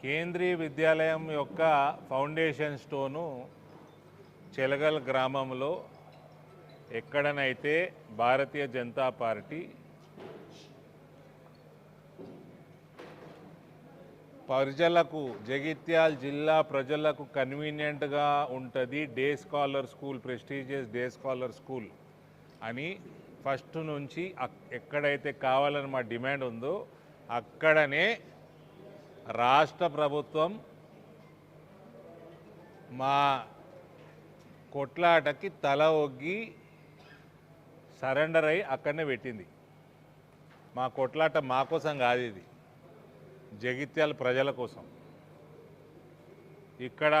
కేంద్రీయ విద్యాలయం యొక్క ఫౌండేషన్ స్టోను చెలగల్ గ్రామంలో ఎక్కడనైతే భారతీయ జనతా పార్టీ ప్రజలకు జగిత్యాల జిల్లా ప్రజలకు కన్వీనియంట్గా ఉంటుంది day scholar school, prestigious day scholar school అని ఫస్ట్ నుంచి ఎక్కడైతే కావాలని మా డిమాండ్ ఉందో అక్కడనే రాష్ట్ర ప్రభుత్వం మా కొట్లాటకి తల ఒగ్గి సరెండర్ అయి అక్కడనే పెట్టింది. మా కొట్లాట మా కోసం కాదు, ఇది జగిత్యాల ప్రజల కోసం. ఇక్కడ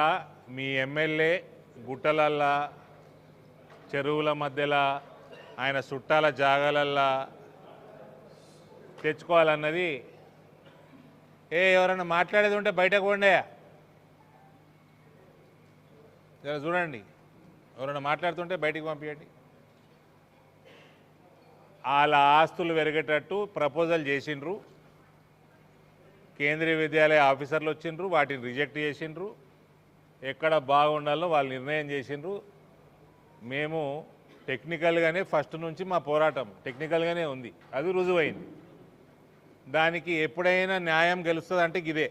మీ ఎమ్మెల్యే గుట్టలల్లా, చెరువుల మధ్యలో, ఆయన చుట్టాల జాగాలల్లా తెచ్చుకోవాలన్నది. ఎవరైనా మాట్లాడేది ఉంటే బయటకు పోండి, చూడండి, ఎవరైనా మాట్లాడుతుంటే బయటికి పంపించండి. వాళ్ళ ఆస్తులు పెరిగేటట్టు ప్రపోజల్ చేసిండ్రు, కేంద్రీయ విద్యాలయ ఆఫీసర్లు వచ్చిండ్రు, వాటిని రిజెక్ట్ చేసిండ్రు. ఎక్కడ బాగుండాలో వాళ్ళు నిర్ణయం చేసిండ్రు. మేము టెక్నికల్గానే ఫస్ట్ నుంచి మా పోరాటం టెక్నికల్గానే ఉంది, అది రుజువైంది. దానికి ఎప్పుడైనా న్యాయం గెలుస్తుంది అంటే ఇదే.